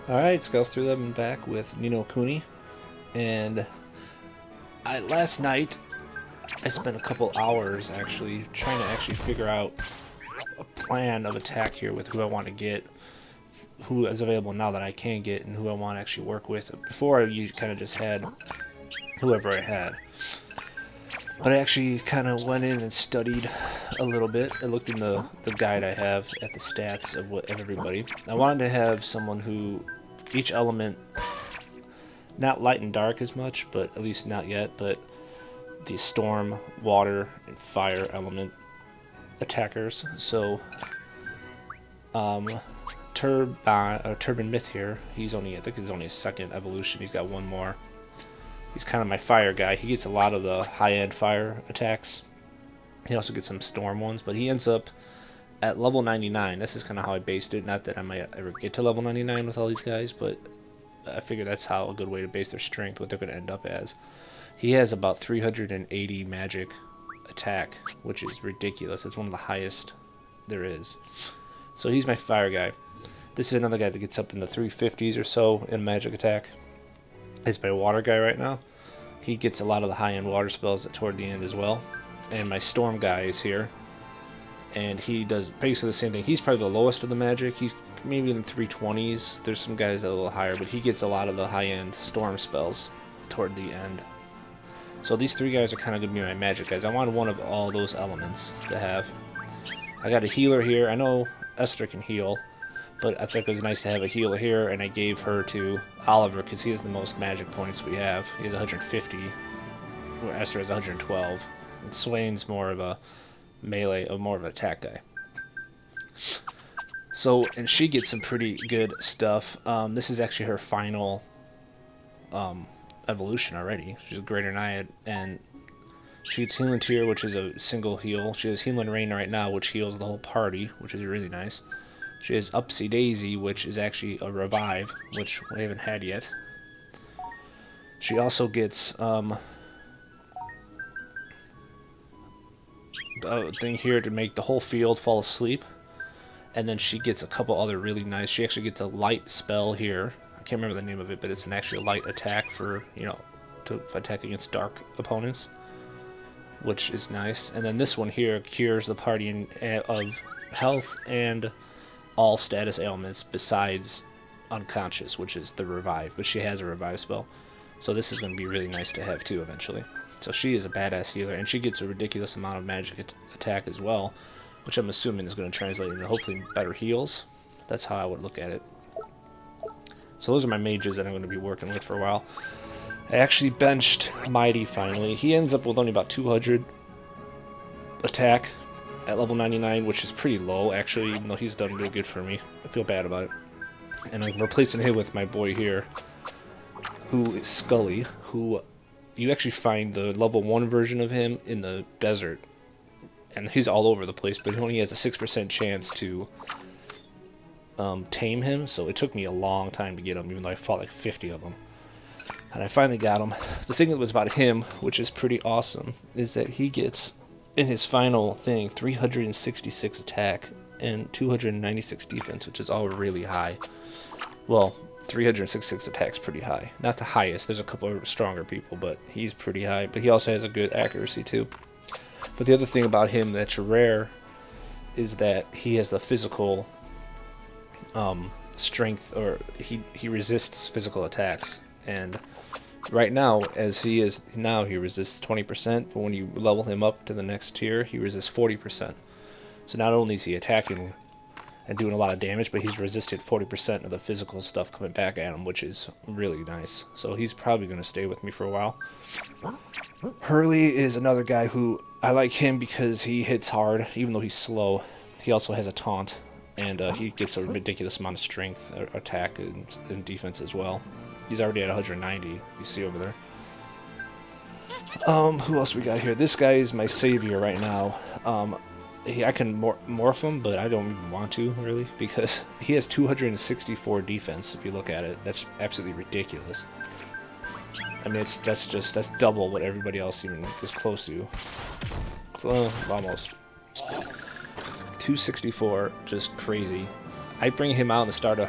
Alright, Scouts 311 back with Kuni, and last night I spent a couple hours actually trying to figure out a plan of attack here with who I want to get, who is available now that I can get, and who I want to actually work with. Before you kind of just had whoever I had. But I actually kind of went in and studied a little bit. I looked in the guide I have at the stats of everybody. I wanted to have someone who, each element, not light and dark as much, but at least not yet, but the storm, water, and fire element attackers. So, Turban Myth here, I think he's only his second evolution, he's got one more. He's kind of my fire guy. He gets a lot of the high-end fire attacks. He also gets some storm ones, but he ends up at level 99. This is kind of how I based it. Not that I might ever get to level 99 with all these guys, but I figure that's how a good way to base their strength, what they're going to end up as. He has about 380 magic attack, which is ridiculous. It's one of the highest there is. So he's my fire guy. This is another guy that gets up in the 350s or so in magic attack. He's my water guy right now. He gets a lot of the high-end water spells toward the end as well. And my storm guy is here, and he does basically the same thing. He's probably the lowest of the magic. He's maybe in the 320s. There's some guys that are a little higher, but he gets a lot of the high-end storm spells toward the end. So these three guys are kind of going to be my magic guys. I wanted one of all those elements to have. I got a healer here. I know Esther can heal, but I think it was nice to have a healer here, and I gave her to Oliver because he has the most magic points we have. He has 150, where Esther has 112. And Swain's more of a melee, more of an attack guy. So, and she gets some pretty good stuff. This is actually her final evolution already. She's a greater Naiad, and she gets Healing Tear, which is a single heal. She has Healing Rain right now, which heals the whole party, which is really nice. She has Upsy Daisy, which is actually a revive, which we haven't had yet. She also gets a thing here to make the whole field fall asleep. And then she gets a couple other really nice. She actually gets a light spell here. I can't remember the name of it, but it's an actually light attack for, to attack against dark opponents, which is nice. And then this one here cures the party of health and all status ailments besides unconscious, which is the revive, but she has a revive spell. So this is going to be really nice to have too eventually. So she is a badass healer, and she gets a ridiculous amount of magic attack as well, which I'm assuming is going to translate into hopefully better heals. That's how I would look at it. So those are my mages that I'm going to be working with for a while. I actually benched Mighty finally. He ends up with only about 200 attack at level 99, which is pretty low actually, even though he's done really good for me. I feel bad about it. And I'm replacing him with my boy here, who is Scully, who you actually find the level 1 version of him in the desert. And he's all over the place, but he only has a 6% chance to tame him, so it took me a long time to get him, even though I fought like 50 of them. And I finally got him. The thing that was about him, which is pretty awesome, is that he gets, in his final thing, 366 attack and 296 defense, which is all really high. Well, 366 attack's pretty high. Not the highest, there's a couple of stronger people, but he's pretty high. But he also has a good accuracy too. But the other thing about him that's rare is that he has the physical strength, or he resists physical attacks. And right now, as he is now, he resists 20%, but when you level him up to the next tier, he resists 40%. So not only is he attacking and doing a lot of damage, but he's resisted 40% of the physical stuff coming back at him, which is really nice. So he's probably going to stay with me for a while. Hurley is another guy who I like him because he hits hard, even though he's slow. He also has a taunt, and he gets a ridiculous amount of strength, attack, and defense as well. He's already at 190, you see over there. Who else we got here? This guy is my savior right now. I can morph him, but I don't even want to, really, because he has 264 defense, if you look at it. That's absolutely ridiculous. I mean, that's double what everybody else even is close to. Almost. 264, just crazy. I bring him out in the start of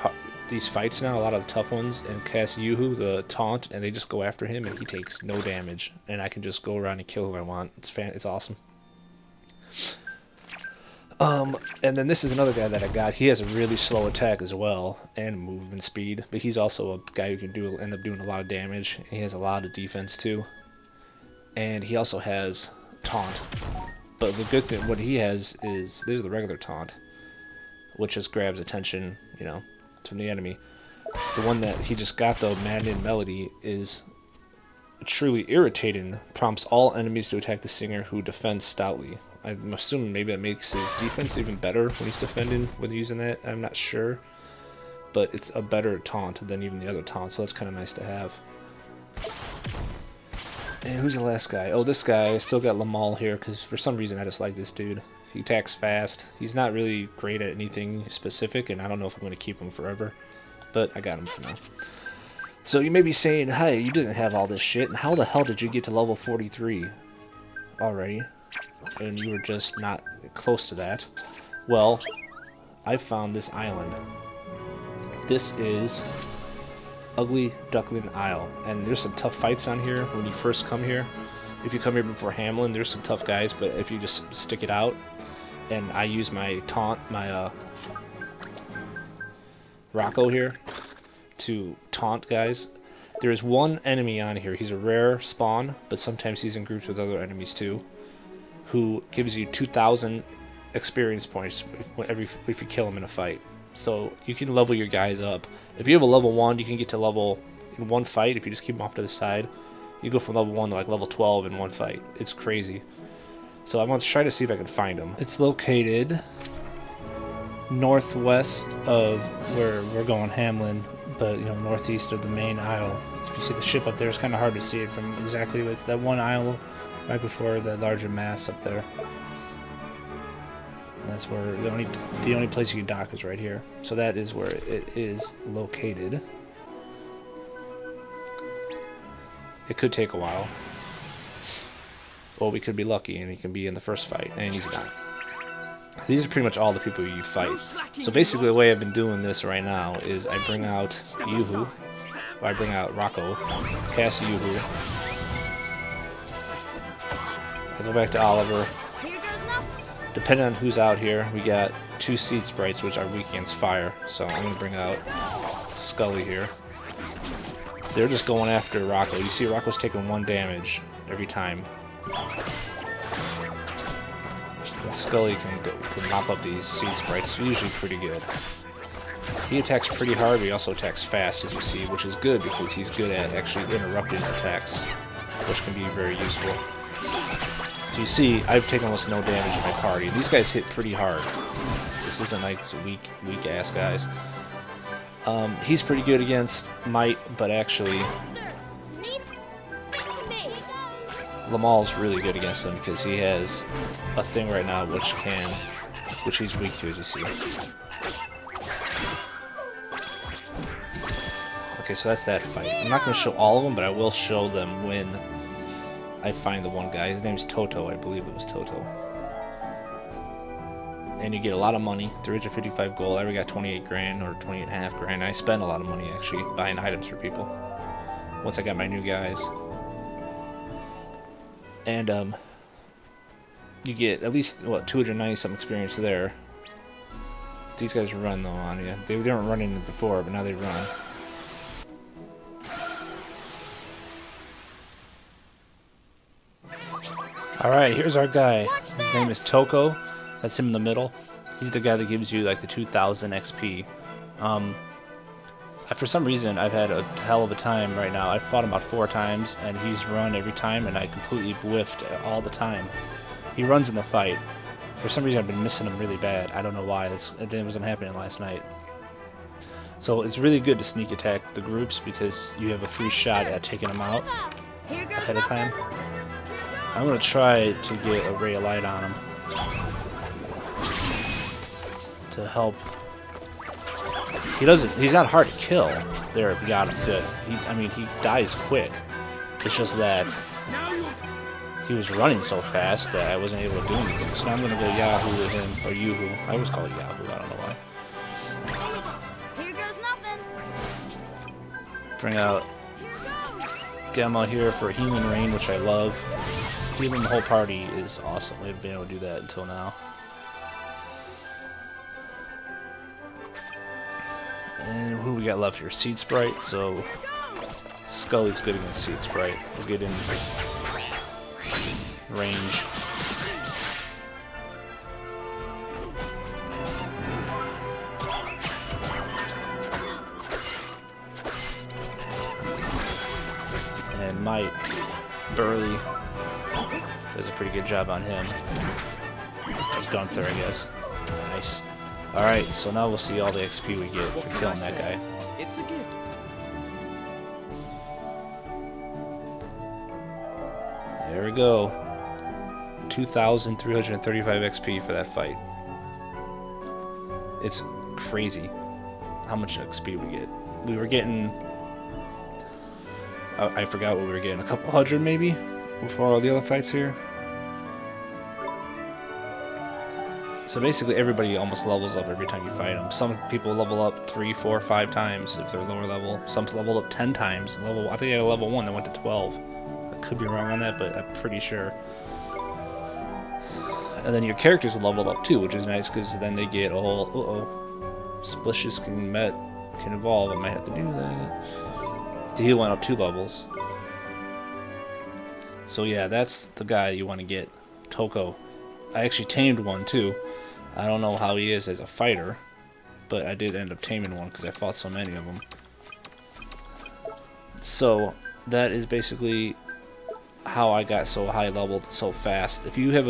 these fights now, a lot of the tough ones, and cast Yoo-hoo, the taunt, and they just go after him, and he takes no damage, and I can just go around and kill who I want. It's awesome. And then this is another guy that I got. He has a really slow attack as well, and movement speed, but he's also a guy who can end up doing a lot of damage, and he has a lot of defense too. And he also has taunt. But the good thing, what he has is, there's the regular taunt, which just grabs attention, you know, from the enemy. The one that he just got, though, Maddening Melody, is truly irritating. Prompts all enemies to attack the singer who defends stoutly. I'm assuming maybe that makes his defense even better when he's defending with using that. I'm not sure. But it's a better taunt than even the other taunt, so that's kind of nice to have. And who's the last guy? Oh, this guy. I still got Lamal here, because for some reason I just like this dude. He attacks fast. He's not really great at anything specific, and I don't know if I'm going to keep him forever. But I got him for now. So you may be saying, hey, you didn't have all this shit, and how the hell did you get to level 43 already? And you were just not close to that. Well, I found this island. This is Ugly Duckling Isle, and there's some tough fights on here when you first come here. If you come here before Hamlin, there's some tough guys, but if you just stick it out, and I use my taunt, my Rocco here, to taunt guys. There's one enemy on here, he's a rare spawn, but sometimes he's in groups with other enemies too, who gives you 2,000 experience points if you kill him in a fight. So you can level your guys up. If you have a level 1, you can get to level, in one fight, if you just keep them off to the side, you go from level 1 to like level 12 in one fight. It's crazy. So I'm going to try to see if I can find him. It's located northwest of where we're going, Hamlin, but you know, northeast of the main isle. If you see the ship up there, it's kind of hard to see it from exactly with that one isle right before the larger mass up there. That's where the only place you can dock is right here. So that is where it is located. It could take a while. Well, we could be lucky and he can be in the first fight, and he's not. These are pretty much all the people you fight. So basically the way I've been doing this right now is I bring out Yoo-hoo, or I bring out Rocco, cast Yoo-hoo. I go back to Oliver. Depending on who's out here, we got 2 seed sprites which are weak against fire. So I'm going to bring out Scully here. They're just going after Rocco. You see Rocco's taking 1 damage every time. And Scully can mop up these seed sprites, usually pretty good. He attacks pretty hard, but he also attacks fast, as you see, which is good because he's good at actually interrupting attacks, which can be very useful. So you see, I've taken almost no damage in my party. These guys hit pretty hard. This isn't like weak ass guys. He's pretty good against Might, but actually Lamal's really good against him because he has a thing right now which he's weak to, as you see. Okay, so that's that fight. I'm not going to show all of them, but I will show them when I find the one guy. His name's Toto, I believe it was Toto. And you get a lot of money, 355 gold. I already got 28 grand or 28.5 grand. I spent a lot of money actually buying items for people once I got my new guys. And you get at least, what, 290 some experience there. These guys run though on you. They weren't running before, but now they run. Alright, here's our guy. His name is Toko. That's him in the middle. He's the guy that gives you like the 2,000 XP. For some reason, I've had a hell of a time right now. I've fought him about 4 times, and he's run every time, and I completely whiffed all the time. He runs in the fight. For some reason, I've been missing him really bad. I don't know why. It wasn't happening last night. So it's really good to sneak attack the groups because you have a free shot at taking them out ahead of time. I'm going to try to get a ray of light on him to help. He's not hard to kill. There, we got him. Good. I mean, he dies quick. It's just that he was running so fast that I wasn't able to do anything. So now I'm going to go Yahoo with him, or Yoo-hoo. I always call it Yahoo, I don't know why. Here goes nothing. Bring out Gamma here for Healing Rain, which I love. Healing the whole party is awesome. We haven't been able to do that until now. And who we got left here? Seed Sprite, so Scully's good against Seed Sprite. We'll get in range. And Might Burley does a pretty good job on him. Gunther, I guess. Nice. Alright, so now we'll see all the XP we get for killing that guy. It's a gift. There we go. 2,335 XP for that fight. It's crazy how much XP we get. We were getting... I forgot what we were getting. A couple hundred maybe? Before all the other fights here. So basically everybody almost levels up every time you fight them. Some people level up 3, 4, 5 times if they're lower level. Some level up 10 times. I think I had a level 1 that went to 12. I could be wrong on that, but I'm pretty sure. And then your characters leveled up too, which is nice because then they get a whole... Splishes can evolve. I might have to do that. The heal went up 2 levels. So yeah, that's the guy you want to get. Toko. I actually tamed one too. I don't know how he is as a fighter, but I did end up taming one because I fought so many of them. So that is basically how I got so high leveled so fast. If you have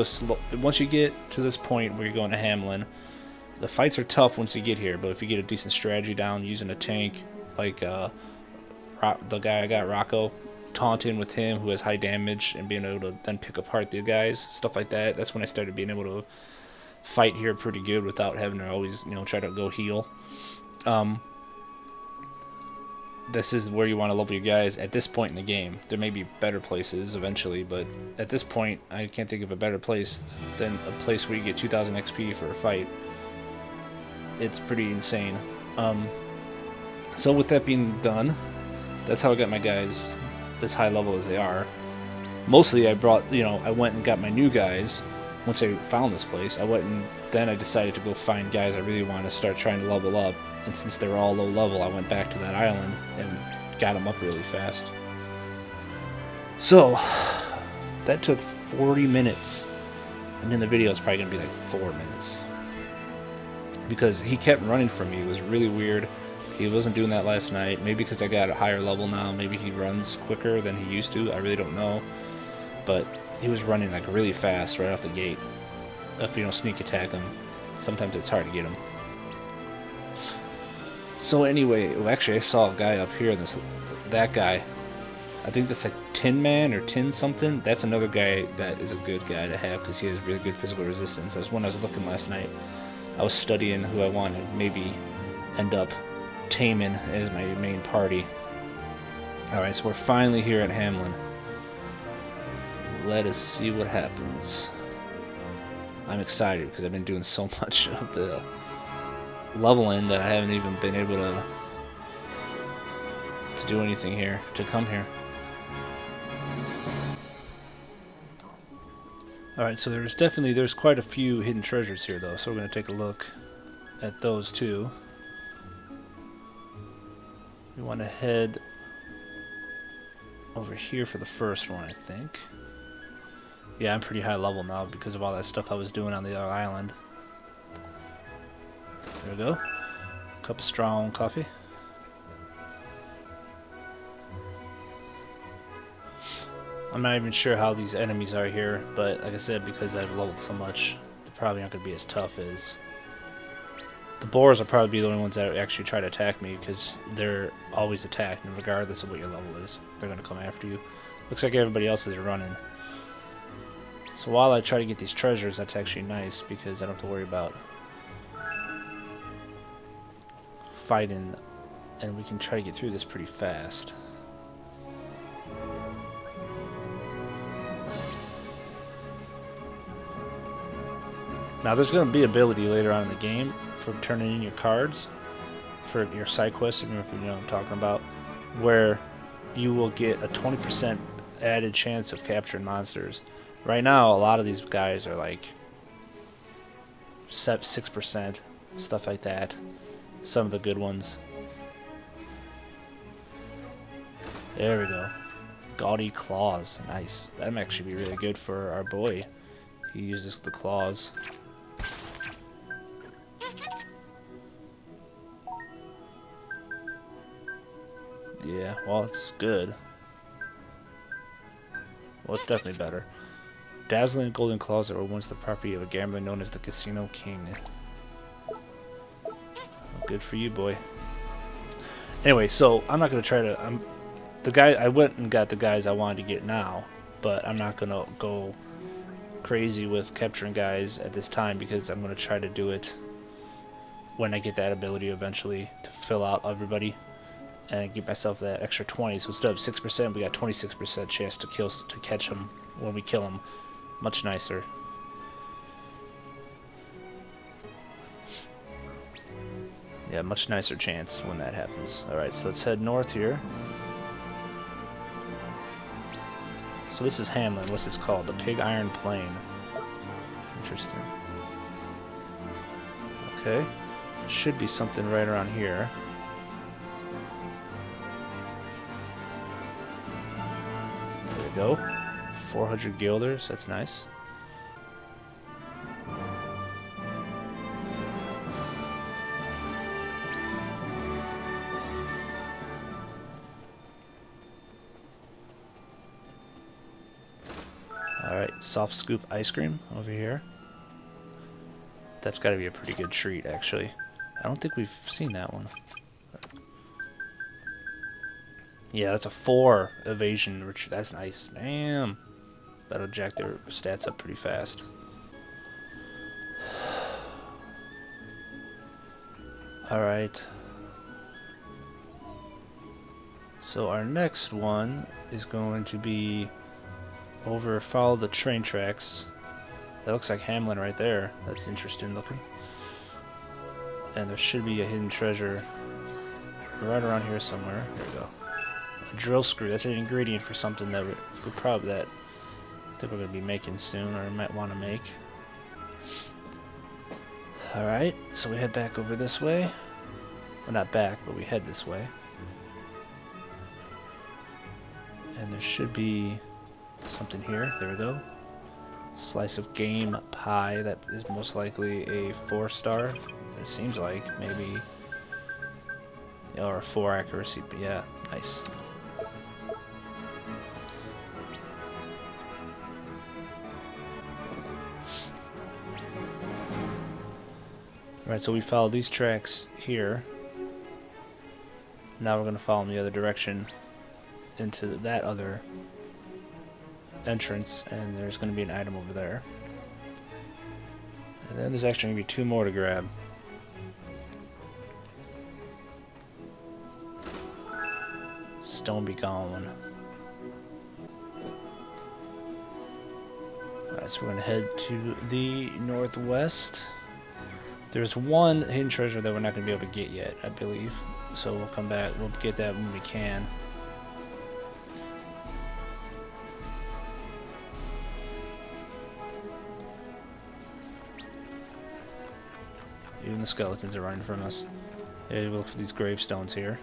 once you get to this point where you're going to Hamlin, the fights are tough once you get here. But if you get a decent strategy down using a tank, like the guy I got, Rocco, taunting with him who has high damage and being able to then pick apart the guys, stuff like that. That's when I started being able to fight here pretty good without having to always, try to go heal. This is where you want to level your guys at this point in the game. There may be better places eventually, but at this point I can't think of a better place than a place where you get 2,000 XP for a fight. It's pretty insane. So with that being done, that's how I got my guys as high level as they are. Mostly I brought, I went and got my new guys once I found this place. Then I decided to go find guys I really want to start trying to level up, and since they were all low level, I went back to that island and got them up really fast. So that took 40 minutes, and in the video it's probably gonna be like 4 minutes because he kept running from me. It was really weird. He wasn't doing that last night. Maybe because I got a higher level now. Maybe he runs quicker than he used to. I really don't know. But he was running like really fast right off the gate. If you don't sneak attack him, sometimes it's hard to get him. So anyway, actually I saw a guy up here. That guy. I think that's like Tin Man or Tin something. That's another guy that is a good guy to have because he has really good physical resistance. That's when I was looking last night. I was studying who I wanted. Maybe end up taming as my main party. Alright, so we're finally here at Hamlin. Let us see what happens. I'm excited because I've been doing so much of the leveling that I haven't even been able to do anything here, to come here. Alright, so there's quite a few hidden treasures here though, so we're going to take a look at those too. We want to head over here for the first one, I think. Yeah, I'm pretty high level now because of all that stuff I was doing on the other island. There we go. Cup of strong coffee. I'm not even sure how these enemies are here, but like I said, because I've leveled so much, they're probably not going to be as tough as... The boars will probably be the only ones that actually try to attack me because they're always attacked, and regardless of what your level is, they're going to come after you. Looks like everybody else is running. So while I try to get these treasures, that's actually nice because I don't have to worry about fighting, and we can try to get through this pretty fast. Now there's going to be ability later on in the game for turning in your cards for your side quests, if you know what I'm talking about. where you will get a 20% added chance of capturing monsters. Right now, a lot of these guys are like 6%, stuff like that. Some of the good ones. There we go. Gaudy claws. Nice. That might actually be really good for our boy. He uses the claws. Yeah, well, it's good. Well, it's definitely better. Dazzling golden claws that were once the property of a gambler known as the Casino King. Well, good for you, boy. Anyway, so I'm not gonna try to. I went and got the guys I wanted to get now, but I'm not gonna go crazy with capturing guys at this time because I'm gonna try to do it when I get that ability eventually to fill out everybody and give myself that extra 20. So instead of 6%, we got 26% chance to catch them when we kill them. Much nicer. Yeah, much nicer chance when that happens. Alright, so let's head north here. So this is Hamlin. What's this called? The Pig Iron Plain. Interesting. Okay. Should be something right around here. There we go. 400 guilders. That's nice. Alright, soft scoop ice cream over here. That's got to be a pretty good treat, actually. I don't think we've seen that one. Yeah, that's a 4 evasion, which that's nice. Damn. That'll jack their stats up pretty fast. Alright. So our next one is going to be follow the train tracks. That looks like Hamlin right there. That's interesting looking. And there should be a hidden treasure right around here somewhere. There we go. A drill screw. That's an ingredient for something that I think we're going to be making soon, or might want to make. Alright, so we head back over this way. Well, not back, but we head this way. And there should be something here. There we go. Slice of game pie. That is most likely a 4-star. It seems like, maybe. Or a 4 accuracy, but yeah, nice. Alright, so we followed these tracks here. Now we're going to follow them the other direction into that other entrance, and there's going to be an item over there. And then there's actually going to be 2 more to grab. Stone be gone. Alright, so we're going to head to the northwest. There's one hidden treasure that we're not going to be able to get yet, I believe. So we'll come back, we'll get that when we can. Even the skeletons are running from us. Hey, we'll look for these gravestones here.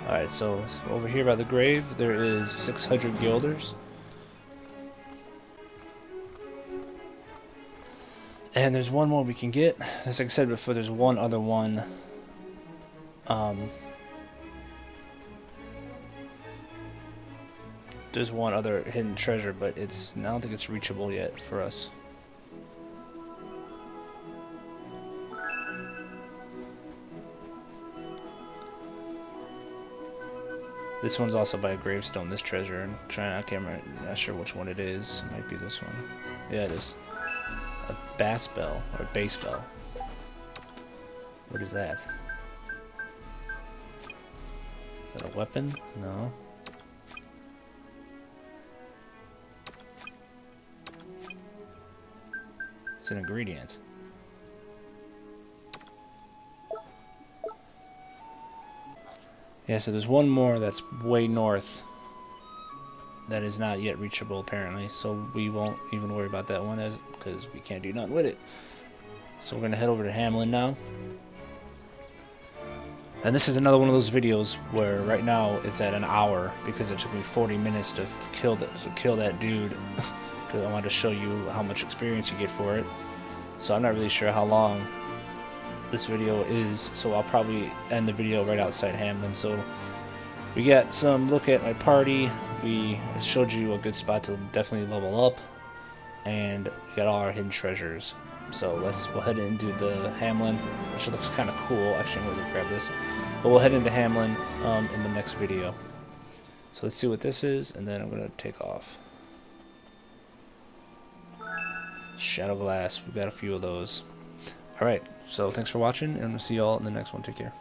Alright, so over here by the grave, there is 600 guilders. And there's one more we can get. As I said before, there's one other one. There's one other hidden treasure, but I don't think it's reachable yet for us. This one's also by a gravestone, this treasure. I'm not sure which one it is. It might be this one. Yeah, it is. A bass bell, or bass bell. What is that? Is that a weapon? No. It's an ingredient. Yeah, so there's one more that's way north that is not yet reachable apparently, so we won't even worry about that one because we can't do nothing with it. So we're gonna head over to Hamlin now. And this is another one of those videos where right now it's at an hour because it took me 40 minutes to kill that dude. Because I wanted to show you how much experience you get for it. So I'm not really sure how long this video is, so I'll probably end the video right outside Hamlin. So we got some look at my party. We showed you a good spot to definitely level up, and we got all our hidden treasures. So we'll head into the Hamlin, which looks kind of cool. Actually, I'm going to grab this, but we'll head into Hamlin in the next video. So let's see what this is, and then I'm going to take off. Shadow glass, we've got a few of those. Alright, so thanks for watching, and we'll see you all in the next one. Take care.